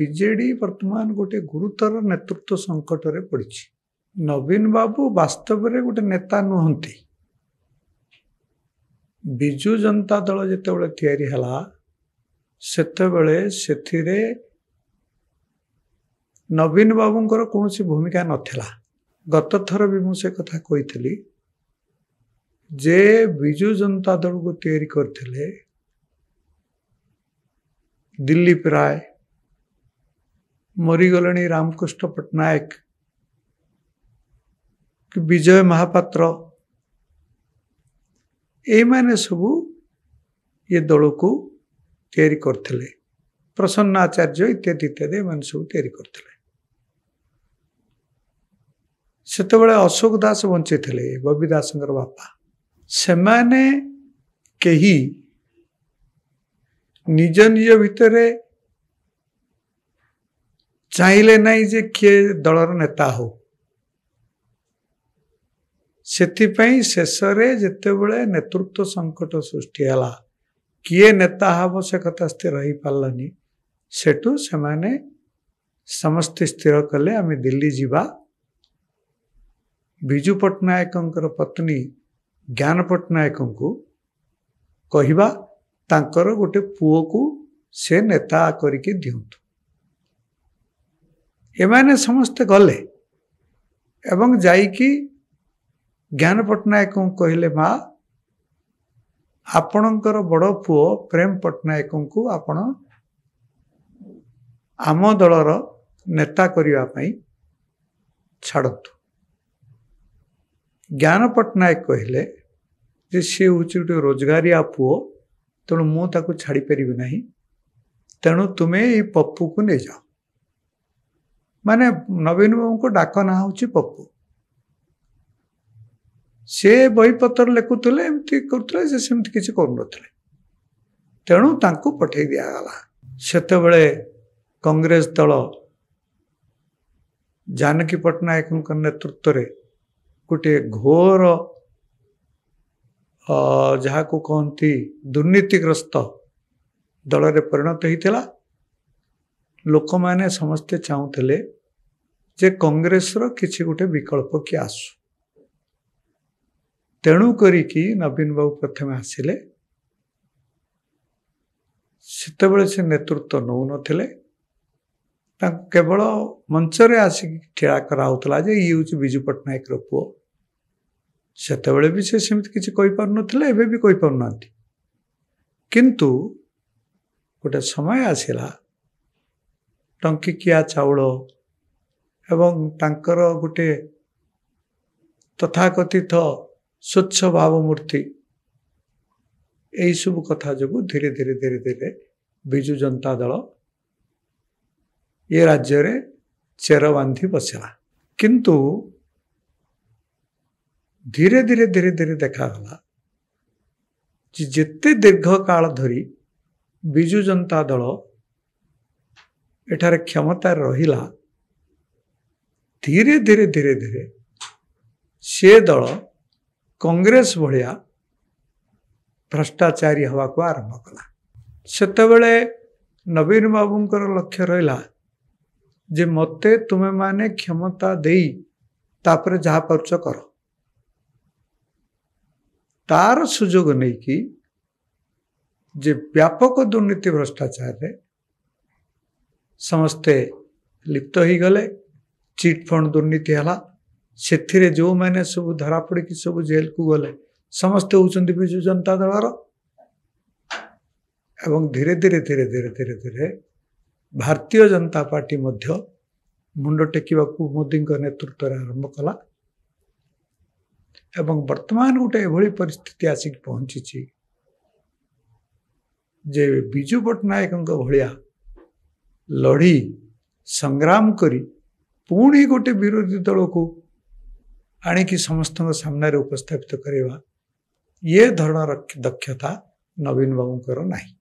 BJD वर्तमान गोटे गुरुतर नेतृत्व संकट रे पड़ी। नवीन बाबू वास्तव में गोटे नेता नुहंती। बिजु जनता दल जितेबाला तैयारी हला सेतेबेले सेथिरे नवीन बाबूंकर कौन सी भूमिका नथिला। गत थर भी मुझे कथा कही जे बिजु जनता दल को तैयारी करथिले दिलीप राय, मरीगले रामकृष्ण पट्टनायक, विजय महापात्र, ए माने सबू ये दल को तैयारी करथिले। प्रसन्न आचार्य इत्यादि इत्यादि मान सब तैयारी करथिले। सेतेबेले अशोक दास बंचे थे, बबी दास बापा। सेमाने केही निज निज भितर चाहिए नहीं जे किए दलर नेता हो। सेथिपाई शेषरे जेतेबेले नेतृत्व संकट सृष्टि हला, किए नेता हम से कथा स्थिर रही पार्लानी। सेठू सेमाने समस्त स्थिर कले आमे दिल्ली जीवा। बिजु पट्टनायक पत्नी ज्ञान पट्टनायक को कहिबा तांकर गोटे पुओ को से नेता करिके दियंतु। एमाने समस्त गले एवं जाइकी ज्ञान पट्टनायक को कहले माँ आपणकर बड़ पुओ प्रेम पट्टनायक को आपण आम दलर नेता करिवा पई छाड़तु। ज्ञान पट्टनायक कहले जे सी हूँ गोटे रोजगारिया पुओ, तेणु मुझे छाड़ी पारि नहीं, तेणु तुम्हें ये पप्पू को नहीं जाओ। माने नवीन बाबू को डाक ना हूँ पप्पू। से बही पत्र लिखुले एमती करुले, सेमती किसी करूँ, तेणु तांको पठे दिगला। सेतेबेले कांग्रेस दल जानकी पट्टनायक नेतृत्व रे गोटे घोर जहाँ को कहती दुर्नीतिग्रस्त दल रे परिणत होता। लोक माने समस्ते चाहूले जे कांग्रेस रो किसी गोटे विकल्प कि आसु। तेणु करिकी नवीन बाबू प्रथम आसिले। सेतेबेले से नेतृत्व नौ नथिले, केवल मंचरे आसिक ठिया कराउतला जे ये हूँ बिजु पट्टनायक रो पुओ। सेतेबेले भी से सेमती किसी कहि पार नथिले, एबे भी कहि पार नांती। किंतु गोटे समय आसिला टंकिकिया चाउल एवं तांकर गोटे तथाकथित स्वच्छ भावमूर्ति यही सब कथा जो धीरे धीरे धीरे धीरे बिजु जनता दल ये राज्य रे चेर बांधी बसला। किंतु धीरे धीरे धीरे धीरे देखागला जिते दीर्घ काल धरी बिजु जनता दल एठारे क्षमता रहिला, धीरे धीरे धीरे धीरे से दल कांग्रेस भलिया भ्रष्टाचारी हवा को आरंभ कला। सेतेबेले नवीन बाबूंकर लक्ष्य रहिला जे मते तुमे माने क्षमता देई तापरे जहा पारुच कर। तार सुजोग नहीं कि जे व्यापक दुर्नीति भ्रष्टाचार रे समस्ते लिप्त हो गले। चिट फंड दुर्नीति हला, सेथिरे जो मैंने सब धरा पड़ी कि सब जेल को गले समस्ते होउचंदी बिजु जनता दलर। एवं धीरे धीरे धीरे धीरे धीरे धीरे भारतीय जनता पार्टी मध्य मुंड टेकिबा मोदी नेतृत्व आरंभ कला। एवं वर्तमान गोटे एभली परिस्थिति आसिक पहुंची जे बिजु पट्टनायक भलिया लड़ी संग्राम करी पुणी गोटे विरोधी दल को आणिकी समस्त सामने उपस्थापित करवा ये धरण दक्षता नवीन बाबूंकर नहीं।